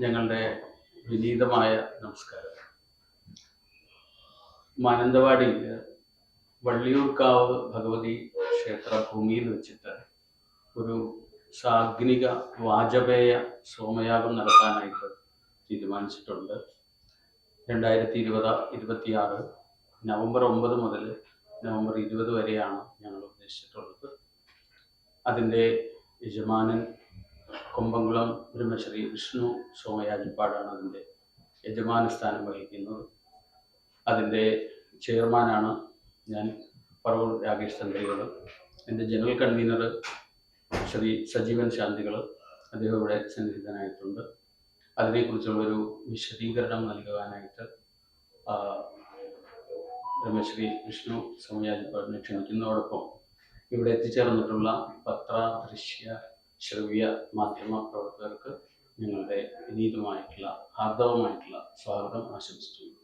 ഞങ്ങളുടെ വിനീതമായ നമസ്കാരം. മാനന്തവാടിയിൽ വള്ളിയൂർക്കാവ് ഭഗവതി ക്ഷേത്ര ഭൂമിയിൽ വെച്ചിട്ട് ഒരു സാഗ്നിക വാജപേയ സോമയാഗം നടത്താനായിട്ട് തീരുമാനിച്ചിട്ടുണ്ട്. 2026 നവംബർ 9 മുതൽ നവംബർ 20 വരെയാണ് ഞങ്ങൾ ഉദ്ദേശിച്ചിട്ടുള്ളത്. അതിൻ്റെ യജമാനൻ കൊമ്പംകുളം ബ്രഹ്മശ്രീ വിഷ്ണു സോമയാജിപ്പാടാണ് അതിൻ്റെ യജമാന സ്ഥാനം വഹിക്കുന്നത്. അതിൻ്റെ ചെയർമാനാണ് ഞാൻ, പറവൂർ രാകേഷ് തന്ത്രികൾ. എൻ്റെ ജനറൽ കൺവീനർ ശ്രീ സജീവൻ ശാന്തികൾ, അദ്ദേഹം ഇവിടെ സന്നിഹിതനായിട്ടുണ്ട്. അതിനെക്കുറിച്ചുള്ളൊരു വിശദീകരണം നൽകുവാനായിട്ട് ബ്രഹ്മശ്രീ വിഷ്ണു സോമയാജിപ്പാടിനെ ക്ഷണിക്കുന്നതോടൊപ്പം ഇവിടെ എത്തിച്ചേർന്നിട്ടുള്ള പത്ര, ദൃശ്യ, ശ്രവ്യ മാധ്യമ പ്രവർത്തകർക്ക് ഞങ്ങളുടെ വിനീതമായിട്ടുള്ള ഹാർദവമായിട്ടുള്ള സ്വാഗതം ആശംസിക്കുന്നു.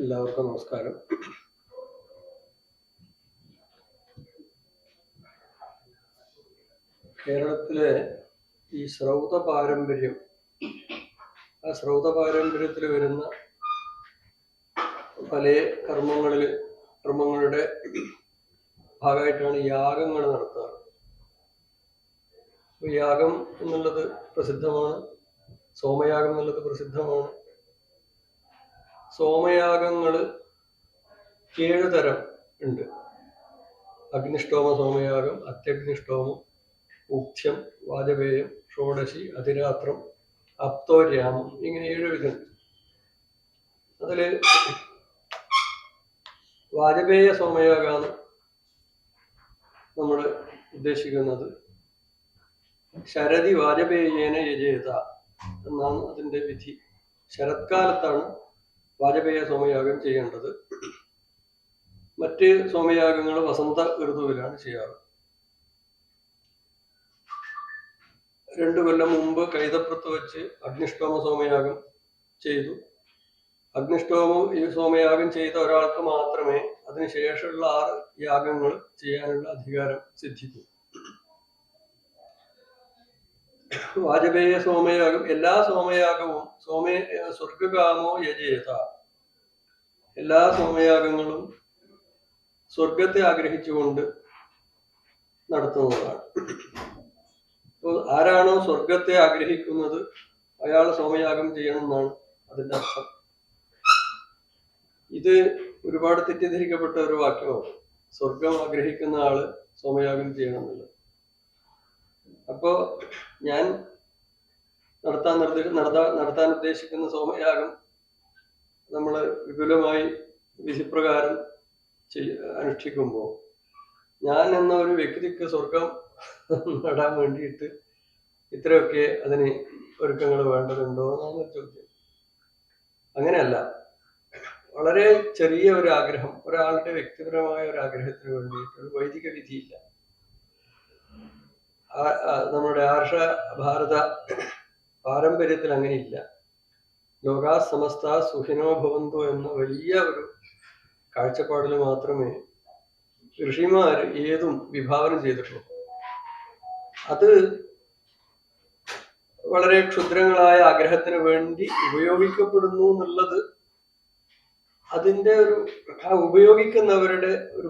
എല്ലാവർക്കും നമസ്കാരം. കേരളത്തിലെ ഈ ശ്രൗത പാരമ്പര്യം, ആ ശ്രൗത പാരമ്പര്യത്തിൽ വരുന്ന പല കർമ്മങ്ങളുടെ ഭാഗമായിട്ടാണ് യാഗങ്ങൾ നടത്താറ്. യാഗം എന്നുള്ളത് പ്രസിദ്ധമാണ്, സോമയാഗം എന്നുള്ളത് പ്രസിദ്ധമാണ്. സോമയാഗങ്ങൾ 7 തരം ഉണ്ട്. അഗ്നിഷ്ടോമ സോമയാഗം, അത്യഗ്നിഷ്ടോമം, ഉക്ഷ്യം, വാജപേയം, ഷോഡശി, അതിരാത്രം, അപ്തോര്യാമം, ഇങ്ങനെ 7 വിധം. അതില് വാജപേയ സോമയാഗമാണ് നമ്മൾ ഉദ്ദേശിക്കുന്നത്. ശരതി വാജപേയേന യജേത എന്നാണ് അതിൻ്റെ വിധി. ശരത്കാലത്താണ് വാജപേയ സോമയാഗം ചെയ്യേണ്ടത്. മറ്റ് സോമയാഗങ്ങൾ വസന്ത ഋതുവിലാണ് ചെയ്യാറ്. 2 കൊല്ലം മുമ്പ് കൈതപ്പുറത്ത് വെച്ച് അഗ്നിഷ്ടോമ സോമയാഗം ചെയ്തു. ഈ സോമയാഗം ചെയ്ത ഒരാൾക്ക് മാത്രമേ അതിനുശേഷമുള്ള 6 യാഗങ്ങൾ ചെയ്യാനുള്ള അധികാരം സിദ്ധിക്കൂ. വാജപേയ സോമയാഗം, എല്ലാ സോമയാഗവും സ്വർഗകാമോ യജേത, എല്ലാ സോമയാഗങ്ങളും സ്വർഗത്തെ ആഗ്രഹിച്ചുകൊണ്ട് നടത്തുന്നതാണ്. അപ്പോൾ ആരാണോ സ്വർഗത്തെ ആഗ്രഹിക്കുന്നത് അയാൾ സോമയാഗം ചെയ്യണം എന്നാണ് അതിൻ്റെ അർത്ഥം. ഇത് ഒരുപാട് തെറ്റിദ്ധരിക്കപ്പെട്ട ഒരു വാക്യമാണ്. സ്വർഗം ആഗ്രഹിക്കുന്ന ആള് സോമയാഗം ചെയ്യണം എന്നുള്ളത്. അപ്പോ ഞാൻ നടത്താൻ ഉദ്ദേശിക്കുന്ന സോമയാഗം നമ്മൾ വിപുലമായി വിധിപ്രകാരം അനുഷ്ഠിക്കുമ്പോൾ ഞാൻ എന്ന ഒരു വ്യക്തിക്ക് സ്വർഗം നേടാൻ വേണ്ടിയിട്ട് ഇത്രയൊക്കെ അതിന് ഒരുക്കങ്ങൾ വേണ്ടതുണ്ടോ എന്നാണ് ചോദ്യം. അങ്ങനെയല്ല, വളരെ ചെറിയ ഒരു ആഗ്രഹം, ഒരാളുടെ വ്യക്തിപരമായ ഒരു ആഗ്രഹത്തിന് വേണ്ടിയിട്ട് ഒരു വൈദിക വിധിയില്ല. നമ്മുടെ ആർഷ ഭാരത പാരമ്പര്യത്തിൽ അങ്ങനെയില്ല. ലോകാ സമസ്ത സുഖിനോ ഭവന്തു എന്ന വലിയ ഒരു കാഴ്ചപ്പാടിൽ മാത്രമേ ഋഷിമാർ ഏതും വിഭാവനം ചെയ്തിട്ടുള്ളൂ. അത് വളരെ ക്ഷുദ്രങ്ങളായ ആഗ്രഹത്തിന് വേണ്ടി ഉപയോഗിക്കപ്പെടുന്നു എന്നുള്ളത് അതിൻ്റെ ഉപയോഗിക്കുന്നവരുടെ ഒരു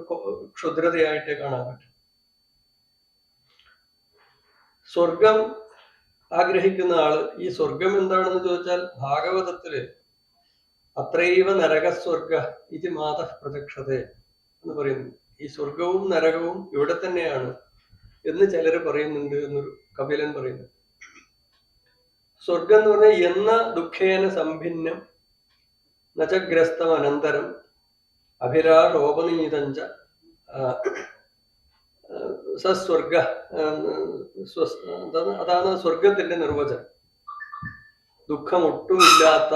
ക്ഷുദ്രതയായിട്ട് കാണാൻ പറ്റും. സ്വർഗം ആഗ്രഹിക്കുന്ന ആള്, ഈ സ്വർഗം എന്താണെന്ന് ചോദിച്ചാൽ ഭാഗവതത്തില് അത്രൈവ നരകസ്വർഗ ഇത് മാതഃ പ്രചക്ഷതേ എന്ന് പറയുന്നു. ഈ സ്വർഗവും നരകവും ഇവിടെ തന്നെയാണ് എന്ന് ചിലര് പറയുന്നുണ്ട് എന്നൊരു കപിലൻ പറയുന്നു. സ്വർഗം എന്ന് പറഞ്ഞാൽ എന്ന ദുഃഖേന സംഭിന്നം നചഗ്രസ്തം അനന്തരം അഭിരാഷോപനീതഞ്ച സസ്വർഗ, അതാണ് സ്വർഗത്തിന്റെ നിർവചനം. ദുഃഖം ഒട്ടുമില്ലാത്ത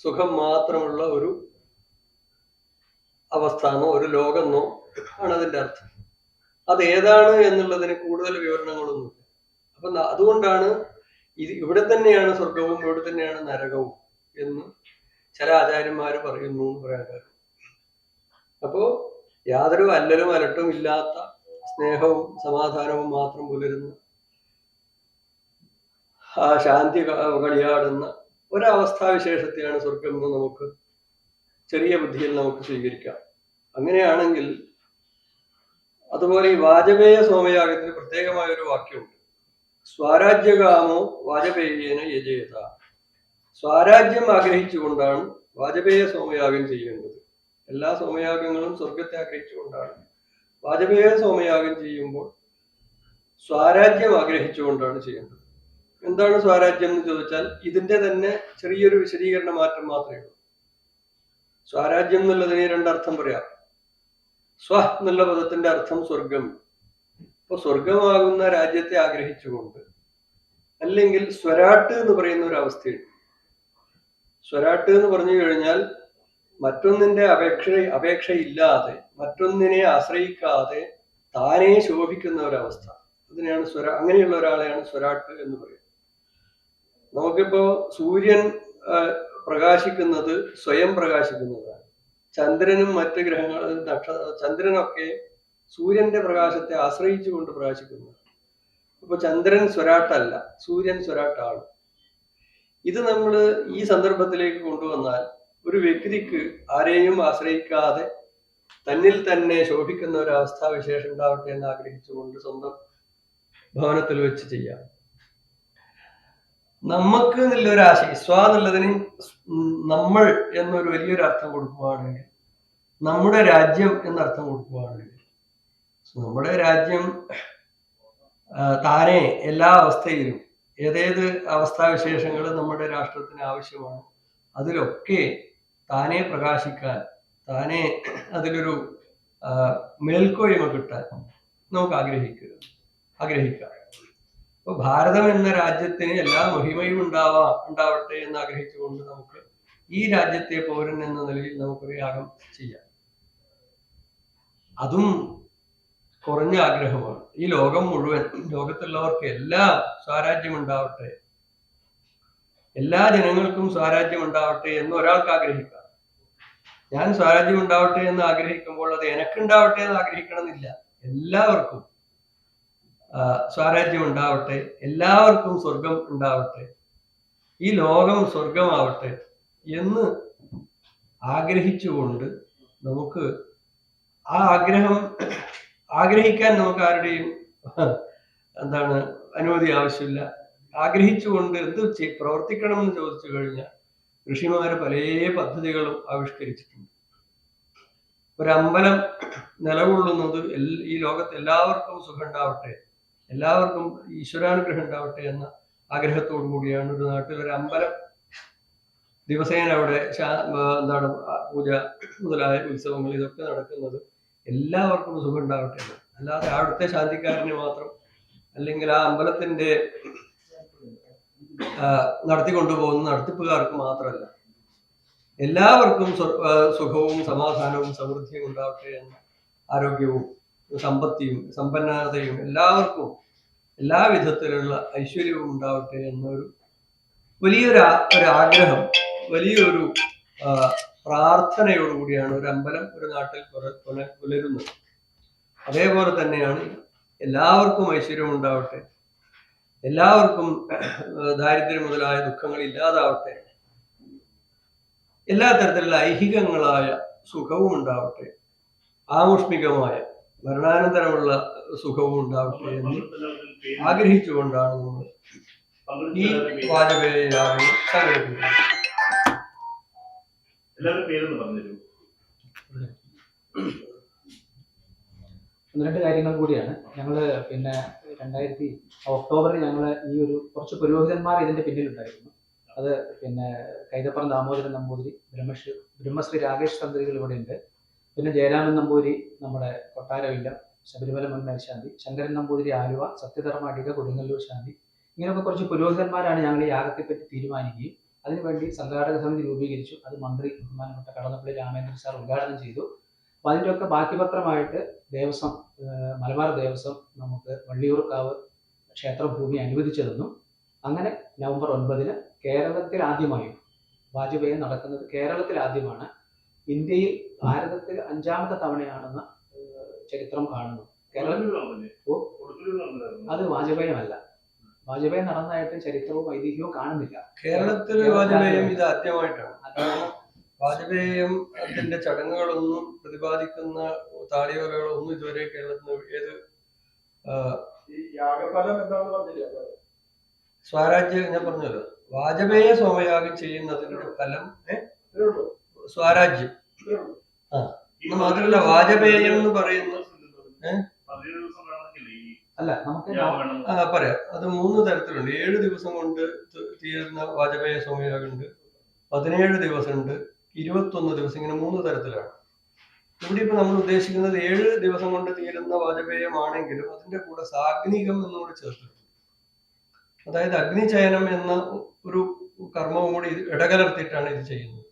സുഖം മാത്രമുള്ള ഒരു അവസ്ഥാന്നോ ഒരു ലോകമെന്നോ ആണ് അതിന്റെ അർത്ഥം. അത് ഏതാണ് എന്നുള്ളതിന് കൂടുതൽ വിവരണങ്ങളൊന്നുമില്ല. അപ്പൊ അതുകൊണ്ടാണ് ഇവിടെ തന്നെയാണ് സ്വർഗവും ഇവിടെ തന്നെയാണ് നരകവും എന്ന് ചില ആചാര്യന്മാര് പറയുന്നു എന്ന് പറയാൻ കാരണം. യാതൊരു അല്ലലും അലട്ടും ഇല്ലാത്ത സ്നേഹവും സമാധാനവും മാത്രം പുലരുന്ന ആ ശാന്തി കളിയാടുന്ന ഒരവസ്ഥാവിശേഷത്തെയാണ് സ്വർഗം എന്ന് നമുക്ക് ചെറിയ ബുദ്ധിയിൽ നമുക്ക് സ്വീകരിക്കാം. അങ്ങനെയാണെങ്കിൽ അതുപോലെ ഈ വാജപേയ സോമയാഗത്തിന് പ്രത്യേകമായ ഒരു വാക്യമുണ്ട്. സ്വരാജ്യകാമോ വാജപേയേന യജേത. സ്വരാജ്യം ആഗ്രഹിച്ചുകൊണ്ടാണ് വാജപേയ സോമയാഗം ചെയ്യേണ്ടത്. എല്ലാ സോമയാഗങ്ങളും സ്വർഗത്തെ ആഗ്രഹിച്ചുകൊണ്ടാണ്. വാജപേയ സോമയാഗം ചെയ്യുമ്പോൾ സ്വരാജ്യം ആഗ്രഹിച്ചുകൊണ്ടാണ് ചെയ്യേണ്ടത്. എന്താണ് സ്വരാജ്യം എന്ന് ചോദിച്ചാൽ ഇതിന്റെ തന്നെ ചെറിയൊരു വിശദീകരണ മാറ്റം മാത്രമേ ഉള്ളൂ. സ്വരാജ്യം എന്നുള്ളതിന് രണ്ടർത്ഥം പറയാം. സ്വ എന്നുള്ള പദത്തിന്റെ അർത്ഥം സ്വർഗം. ഇപ്പൊ സ്വർഗമാകുന്ന രാജ്യത്തെ ആഗ്രഹിച്ചുകൊണ്ട്, അല്ലെങ്കിൽ സ്വരാട്ട് എന്ന് പറയുന്ന ഒരു അവസ്ഥയുണ്ട്. സ്വരാട്ട് എന്ന് പറഞ്ഞു കഴിഞ്ഞാൽ മറ്റൊന്നിന്റെ അപേക്ഷയില്ലാതെ, മറ്റൊന്നിനെ ആശ്രയിക്കാതെ താനേ ശോഭിക്കുന്ന ഒരവസ്ഥ. അതിനെയാണ് അങ്ങനെയുള്ള ഒരാളെയാണ് സ്വരാട്ട് എന്ന് പറയുന്നത്. നമുക്കിപ്പോ സൂര്യൻ പ്രകാശിക്കുന്നത് സ്വയം പ്രകാശിക്കുന്നതാണ്. ചന്ദ്രനും മറ്റ് ഗ്രഹങ്ങളും ചന്ദ്രനൊക്കെ സൂര്യന്റെ പ്രകാശത്തെ ആശ്രയിച്ചുകൊണ്ട് പ്രകാശിക്കുന്നതാണ്. അപ്പൊ ചന്ദ്രൻ സ്വരാട്ടല്ല, സൂര്യൻ സ്വരാട്ടാണ്. ഇത് നമ്മൾ ഈ സന്ദർഭത്തിലേക്ക് കൊണ്ടുവന്നാൽ ഒരു വ്യക്തിക്ക് ആരെയും ആശ്രയിക്കാതെ തന്നിൽ തന്നെ ശോഭിക്കുന്ന ഒരു അവസ്ഥാവിശേഷം ഉണ്ടാവട്ടെ എന്ന് ആഗ്രഹിച്ചുകൊണ്ട് സ്വന്തം ഭവനത്തിൽ വെച്ച് ചെയ്യാം. നമുക്ക് എന്നുള്ളൊരു ആശയം, സ്വ എന്നുള്ളതിന് നമ്മൾ എന്നൊരു വലിയൊരു അർത്ഥം കൊടുക്കുകയാണെങ്കിൽ, നമ്മുടെ രാജ്യം എന്നർത്ഥം കൊടുക്കുകയാണെങ്കിൽ, നമ്മുടെ രാജ്യം താനെ എല്ലാ അവസ്ഥയിലും ഏതേത് അവസ്ഥാവിശേഷങ്ങൾ നമ്മുടെ രാഷ്ട്രത്തിന് ആവശ്യമാണ് അതിലൊക്കെ താനെ പ്രകാശിക്കാൻ, താനെ അതിലൊരു മേൽക്കോയ്മ കിട്ടാൻ നമുക്ക് ആഗ്രഹിക്കാം. അപ്പൊ ഭാരതം എന്ന രാജ്യത്തിന് എല്ലാ മഹിമയും ഉണ്ടാവട്ടെ എന്ന് ആഗ്രഹിച്ചുകൊണ്ട് നമുക്ക് ഈ രാജ്യത്തെ പൗരൻ എന്ന നിലയിൽ നമുക്കൊരു യാഗം ചെയ്യാം. അതും കുറഞ്ഞ ആഗ്രഹമാണ്. ഈ ലോകം മുഴുവൻ, ലോകത്തുള്ളവർക്ക് എല്ലാം സ്വരാജ്യം ഉണ്ടാവട്ടെ, എല്ലാ ജനങ്ങൾക്കും സ്വരാജ്യം ഉണ്ടാവട്ടെ എന്ന് ഒരാൾക്ക് ആഗ്രഹിക്കാം. ഞാൻ സ്വരാജ്യം ഉണ്ടാവട്ടെ എന്ന് ആഗ്രഹിക്കുമ്പോൾ അത് എനക്കുണ്ടാവട്ടെ എന്ന് ആഗ്രഹിക്കണമെന്നില്ല. എല്ലാവർക്കും സ്വരാജ്യം ഉണ്ടാവട്ടെ, എല്ലാവർക്കും സ്വർഗം ഉണ്ടാവട്ടെ, ഈ ലോകം സ്വർഗമാവട്ടെ എന്ന് ആഗ്രഹിച്ചുകൊണ്ട് നമുക്ക് ആ ആഗ്രഹിക്കാൻ നമുക്ക് ആരുടെയും അനുമതി ആവശ്യമില്ല. ആഗ്രഹിച്ചുകൊണ്ട് എന്ത് പ്രവർത്തിക്കണം എന്ന് ചോദിച്ചു കഴിഞ്ഞാൽ ഋഷിമാര് പല പദ്ധതികളും ആവിഷ്കരിച്ചിട്ടുണ്ട്. ഒരമ്പലം നിലകൊള്ളുന്നത് ഈ ലോകത്ത് എല്ലാവർക്കും സുഖം ഉണ്ടാവട്ടെ, എല്ലാവർക്കും ഈശ്വരാനുഗ്രഹം ഉണ്ടാവട്ടെ എന്ന ആഗ്രഹത്തോടു കൂടിയാണ് ഒരു നാട്ടിൽ ഒരു അമ്പലം ദിവസേന അവിടെ പൂജ മുതലായ ഉത്സവങ്ങൾ ഇതൊക്കെ നടക്കുന്നത്. എല്ലാവർക്കും സുഖം ഉണ്ടാവട്ടെ, അല്ലാതെ അവിടുത്തെ ശാന്തിക്കാരന് മാത്രം, അല്ലെങ്കിൽ ആ അമ്പലത്തിന്റെ നടത്തിക്കൊണ്ടുപോകുന്ന നടത്തിപ്പുകാർക്ക് മാത്രമല്ല, എല്ലാവർക്കും സുഖവും സമാധാനവും സമൃദ്ധിയും ഉണ്ടാവട്ടെ എന്ന ആരോഗ്യവും സമ്പത്തിയും സമ്പന്നതയും എല്ലാവർക്കും എല്ലാ വിധത്തിലുള്ള ഐശ്വര്യവും ഉണ്ടാവട്ടെ എന്നൊരു വലിയൊരു ആഗ്രഹം, വലിയൊരു പ്രാർത്ഥനയോടുകൂടിയാണ് ഒരു അമ്പലം ഒരു നാട്ടിൽ പുലരുന്നത്. അതേപോലെ തന്നെയാണ് എല്ലാവർക്കും ഐശ്വര്യം ഉണ്ടാവട്ടെ, എല്ലാവർക്കും ദാരിദ്ര്യം മുതലായ ദുഃഖങ്ങൾ ഇല്ലാതാവട്ടെ, എല്ലാ തരത്തിലുള്ള ഐഹികങ്ങളായ സുഖവും ഉണ്ടാവട്ടെ, ആമുഷ്മികമായ മരണാനന്തരമുള്ള സുഖവും ഉണ്ടാവട്ടെ എന്ന് ആഗ്രഹിച്ചുകൊണ്ടാണ് നമ്മൾ ഈ വാജപേയ യാഗം സംഘടിപ്പിക്കുന്നത്. രണ്ട് കാര്യങ്ങൾ കൂടിയാണ്. ഞങ്ങള് 2000 ഒക്ടോബറിൽ ഞങ്ങള് ഈ ഒരു കുറച്ച് പുരോഹിതന്മാർ ഇതിന്റെ പിന്നിലുണ്ടായിരുന്നു. അത് കൈതപ്പുറം ദാമോദരൻ നമ്പൂതിരി, ബ്രഹ്മശ്രീ രാകേഷ് തന്ത്രികൾ ഇവിടെ ഉണ്ട്. പിന്നെ ജയരാമൻ നമ്പൂരി നമ്മുടെ കൊട്ടാരവില്ല, ശബരിമല മുൻ മേൽശാന്തി, ശങ്കരൻ നമ്പൂതിരി ആലുവ, സത്യധർമ്മ അടിക കൊടുങ്ങല്ലൂർ ശാന്തി, ഇങ്ങനെയൊക്കെ കുറച്ച് പുരോഹിതന്മാരാണ് ഞങ്ങൾ ഈ യാഗത്തെപ്പറ്റി തീരുമാനിക്കുകയും അതിനുവേണ്ടി സംഘാടക സമിതി രൂപീകരിച്ചു. അത് മന്ത്രി ബഹുമാനപ്പെട്ട കടന്നപ്പള്ളി രാമേന്ദ്രൻ സാർ ഉദ്ഘാടനം ചെയ്തു. അപ്പോൾ അതിൻ്റെയൊക്കെ ബാക്കിപത്രമായിട്ട് ദേവസ്വം, മലബാർ ദേവസ്വം നമുക്ക് വള്ളിയൂർക്കാവ് ക്ഷേത്രഭൂമി അനുവദിച്ചു തന്നു. അങ്ങനെ നവംബർ 9 കേരളത്തിൽ ആദ്യമായും വാജപേയി നടക്കുന്നത് കേരളത്തിൽ ആദ്യമാണ്. ഇന്ത്യയിൽ ഭാരതത്തിൽ 5ാമത്തെ തവണയാണെന്ന് ചരിത്രം കാണുന്നു. അത് വാജപേയമല്ല. വാജപേയി നടന്നതായിട്ട് ചരിത്രവും ഐതിഹ്യവും കാണുന്നില്ല. കേരളത്തിലെ വാജപേയം ഇത് ആദ്യമായിട്ടാണ്. വാജപേയം അതിന്റെ ചടങ്ങുകളൊന്നും പ്രതിപാദിക്കുന്ന താളിയോലകളൊന്നും ഇതുവരെ കേരളത്തിൽ ഏത് സ്വരാജ്യ ഞാൻ പറഞ്ഞല്ലോ, വാജപേയ സോമയാഗം ചെയ്യുന്നതിന്റെ ഫലം സ്വരാജ്യം. മാത്രമല്ല വാജപേയം എന്ന് പറയുന്ന അല്ല നമുക്ക് പറയാം. അത് 3 തരത്തിലുണ്ട്. 7 ദിവസം കൊണ്ട് തീരുന്ന വാജപേയ സോമയാഗമുണ്ട്, 17 ദിവസമുണ്ട്, 21 ദിവസം, ഇങ്ങനെ 3 തരത്തിലാണ്. ഇവിടെ ഇപ്പൊ നമ്മൾ ഉദ്ദേശിക്കുന്നത് 7 ദിവസം കൊണ്ട് തീരുന്ന വാജപേയമാണെങ്കിലും അതിന്റെ കൂടെ സാഗ്നികം എന്നുകൂടി ചേർത്തിട്ടുണ്ട്. അതായത് അഗ്നിചയനം എന്ന ഒരു കർമ്മവും കൂടി ഇടകലർത്തിയിട്ടാണ് ഇത് ചെയ്യുന്നത്.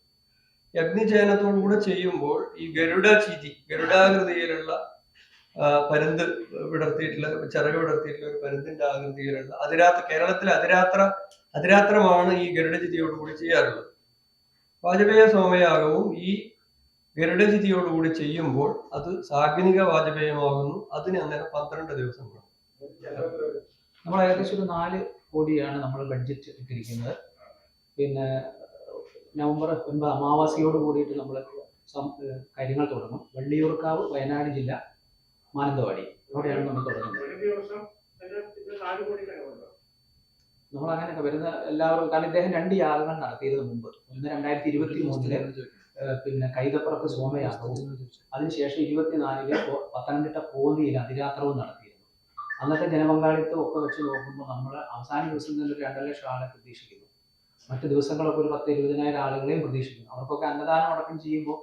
ഈ അഗ്നിചയനത്തോടു കൂടെ ചെയ്യുമ്പോൾ ഈ ഗരുഡാകൃതിയിലുള്ള പരുന്ത് വിടർത്തിയിട്ടുള്ള, ചിറക് വിടർത്തിയിട്ടുള്ള ഒരു പരുന്തിന്റെ ആകൃതിയിലുള്ള കേരളത്തിലെ അതിരാത്രമാണ് ഈ ഗരുഡചിതിയോടുകൂടി ചെയ്യാറുള്ളത്. വാജപേയ സോമയാഗവും ഈ ഗരുഡചിതിയോടുകൂടി ചെയ്യുമ്പോൾ അത് സാഗ്നിക വാജപേയമാകുന്നു. അതിന് അന്നേരം 12 ദിവസം വേണം. നമ്മൾ ഏകദേശം ഒരു 4 കോടിയാണ് നമ്മൾ ബഡ്ജറ്റ് ഇട്ടിരിക്കുന്നത്. പിന്നെ നവംബർ 9 അമാവാസിയോട് കൂടിയിട്ട് നമ്മൾ കാര്യങ്ങൾ തുടങ്ങും. വള്ളിയൂർക്കാവ്, വയനാട് ജില്ല, മാനന്തവാടി, അവിടെയാണ് നമ്മൾ തുടങ്ങുന്നത്. നമ്മൾ അങ്ങനെയൊക്കെ വരുന്ന എല്ലാവരും, കാരണം ഇദ്ദേഹം 2 യാഗങ്ങൾ നടത്തിയിരുന്നു മുമ്പ്. ഒന്ന് 2023 പിന്നെ കൈതപ്പുറത്ത് സോമയാഗവും, അതിനുശേഷം 24 പത്തനംതിട്ട കോന്നിയിൽ അതിരാത്രവും നടത്തിയിരുന്നു. അന്നത്തെ ജനപങ്കാളിത്തം ഒക്കെ വെച്ച് നോക്കുമ്പോൾ നമ്മൾ അവസാന ദിവസം തന്നെ ഒരു 2 ലക്ഷം ആളെ പ്രതീക്ഷിക്കുന്നു. മറ്റു ദിവസങ്ങളൊക്കെ ഒരു 10-20,000 ആളുകളെയും പ്രതീക്ഷിക്കുന്നു. അവർക്കൊക്കെ അന്നദാനം അടക്കം ചെയ്യുമ്പോൾ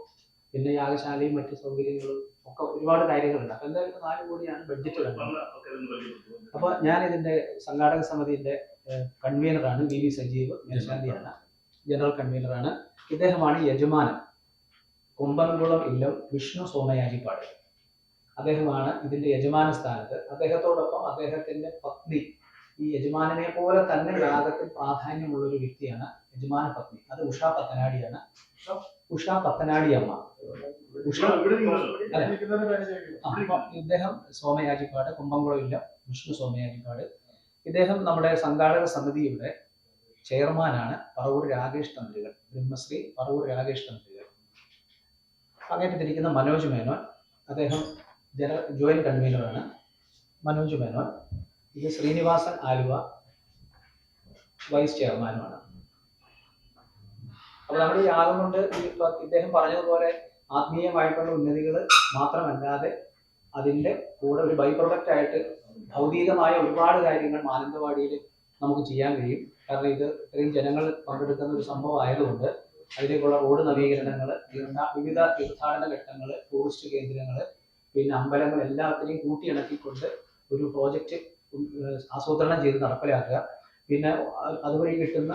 പിന്നെ യാഗശാലയും മറ്റു സൗകര്യങ്ങളും ഒക്കെ ഒരുപാട് കാര്യങ്ങളുണ്ട്. അപ്പൊ എന്തായാലും 4 കോടിയാണ് ബഡ്ജറ്റ് വേണ്ടത്. അപ്പൊ ഞാൻ ഇതിന്റെ സംഘാടക സമിതിന്റെ കൺവീനറാണ് വി സജീവ് മേൽശാന്തിയാണ്, ജനറൽ കൺവീനറാണ്. ഇദ്ദേഹമാണ് യജമാനൻ, കുമ്പൻകുളം ഇല്ലം വിഷ്ണു സോമയാജിപ്പാട്. അദ്ദേഹമാണ് ഇതിന്റെ യജമാന സ്ഥാനത്ത്. അദ്ദേഹത്തോടൊപ്പം അദ്ദേഹത്തിന്റെ പത്നി, ഈ യജമാനെ പോലെ തന്നെ യാഗത്തിൽ പ്രാധാന്യമുള്ള ഒരു വ്യക്തിയാണ് യജമാന പത്നി. അത് ഉഷാ പത്തനാടിയാണ്. ഉഷാ പത്തനാടി അമ്മ. ഇദ്ദേഹം സോമയാജിപ്പാട്, കുമ്പംകുളം ഇല്ലം വിഷ്ണു സോമയാജിപ്പാട്. ഇദ്ദേഹം നമ്മുടെ സംഘാടക സമിതിയുടെ ചെയർമാനാണ്. പറവൂർ രാകേഷ് തന്ത്രികൾ, ബ്രഹ്മശ്രീ പറവൂർ രാകേഷ് തന്ത്രികൾ. അങ്ങേറ്റ് തിരിക്കുന്ന മനോജ് മേനോൻ, അദ്ദേഹം ജോയിന്റ് കൺവീനറാണ്. മനോജ് മേനോൻ. ഇത് ശ്രീനിവാസൻ ആലുവ, വൈസ് ചെയർമാനുമാണ്. അപ്പൊ നമ്മുടെ ഈ യാഗം കൊണ്ട് ഇദ്ദേഹം പറഞ്ഞതുപോലെ ആത്മീയമായിട്ടുള്ള ഉന്നതികൾ മാത്രമല്ലാതെ അതിൻ്റെ കൂടെ ഒരു ബൈ പ്രൊഡക്റ്റ് ആയിട്ട് ഭൗതികമായ ഒരുപാട് കാര്യങ്ങൾ മാനന്തവാടിയിൽ നമുക്ക് ചെയ്യാൻ കഴിയും. കാരണം ഇത് ഇത്രയും ജനങ്ങൾ പങ്കെടുക്കുന്ന ഒരു സംഭവം ആയതുകൊണ്ട് അതിലേക്കുള്ള റോഡ് നവീകരണങ്ങൾ, വിവിധ തീർത്ഥാടന ഘട്ടങ്ങൾ, ടൂറിസ്റ്റ് കേന്ദ്രങ്ങൾ, പിന്നെ അമ്പലങ്ങൾ എല്ലാത്തിനെയും കൂട്ടിയിണക്കിക്കൊണ്ട് ഒരു പ്രോജക്റ്റ് ആസൂത്രണം ചെയ്ത് നടപ്പിലാക്കുക. പിന്നെ അതുവഴി കിട്ടുന്ന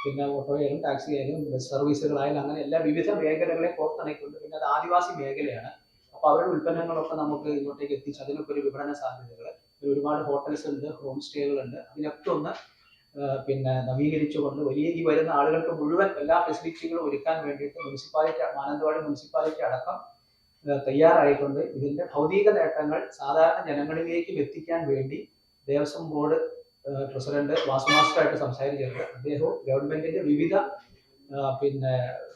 പിന്നെ ഓട്ടോയായാലും ടാക്സി ആയാലും ബസ് സർവീസുകളായാലും അങ്ങനെ എല്ലാ വിവിധ മേഖലകളെ കോർത്തിണക്കിക്കൊണ്ട്, പിന്നെ അത് ആദിവാസി മേഖലയാണ്. അപ്പോൾ അവരുടെ ഉൽപ്പന്നങ്ങളൊക്കെ നമുക്ക് ഇങ്ങോട്ടേക്ക് എത്തിച്ച് അതിനൊക്കെ ഒരു വിപണന സാധ്യതകൾ, ഒരുപാട് ഹോട്ടൽസ് ഉണ്ട്, ഹോം സ്റ്റേകളുണ്ട്. അതിനൊക്കെ ഒന്ന് പിന്നെ നവീകരിച്ചുകൊണ്ട് ഈ വരുന്ന ആളുകൾക്ക് മുഴുവൻ എല്ലാ ഫെസിലിറ്റികളും ഒരുക്കാൻ വേണ്ടിയിട്ട് മുനിസിപ്പാലിറ്റി, മാനന്തവാടി മുനിസിപ്പാലിറ്റി അടക്കം തയ്യാറായിക്കൊണ്ട് ഇതിൻ്റെ ഭൗതിക നേട്ടങ്ങൾ സാധാരണ ജനങ്ങളിലേക്കും എത്തിക്കാൻ വേണ്ടി ദേവസ്വം ബോർഡ് പ്രസിഡന്റ് വാസുമാസ്റ്ററായിട്ട് സംസാരിച്ചിട്ടുണ്ട്. അദ്ദേഹവും ഗവൺമെന്റിന്റെ വിവിധ പിന്നെ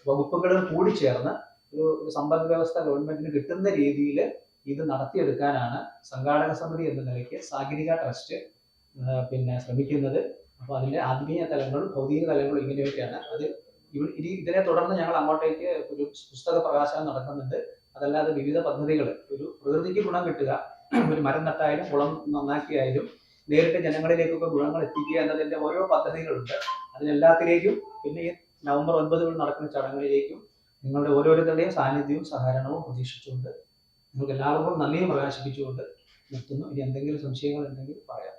വകുപ്പുകളും കൂടി ചേർന്ന് ഒരു സമ്പദ് വ്യവസ്ഥ ഗവൺമെന്റിന് കിട്ടുന്ന രീതിയിൽ ഇത് നടത്തിയെടുക്കാനാണ് സംഘാടക സമിതി എന്ന നിലയ്ക്ക് സാഗരിക ട്രസ്റ്റ് പിന്നെ ശ്രമിക്കുന്നത്. അപ്പോൾ അതിന്റെ ആത്മീയ തലങ്ങളും ഭൗതിക തലങ്ങളും ഇങ്ങനെയൊക്കെയാണ്. അത് ഇതിനെ തുടർന്ന് ഞങ്ങൾ അങ്ങോട്ടേക്ക് ഒരു പുസ്തക പ്രകാശനം നടക്കുന്നുണ്ട്. അതല്ലാതെ വിവിധ പദ്ധതികൾ, ഒരു പ്രകൃതിക്ക് ഗുണം കിട്ടുക, ഒരു മരം നട്ടായാലും കുളം നന്നാക്കിയായാലും നേരിട്ട് ജനങ്ങളിലേക്കൊക്കെ ഗുണങ്ങൾ എത്തിക്കുക എന്നതിൻ്റെ ഓരോ പദ്ധതികളുണ്ട്. അതിനെല്ലാത്തിലേക്കും പിന്നെ ഈ നവംബർ 9 നടക്കുന്ന ചടങ്ങുകളിലേക്കും നിങ്ങളുടെ ഓരോരുത്തരുടെയും സാന്നിധ്യവും സഹകരണവും പ്രതീക്ഷിച്ചുകൊണ്ട് നിങ്ങൾക്ക് എല്ലാവർക്കും നന്ദിയും പ്രകാശിപ്പിച്ചുകൊണ്ട് നിർത്തുന്നു. ഇനി എന്തെങ്കിലും സംശയങ്ങൾ ഉണ്ടെങ്കിൽ പറയാം.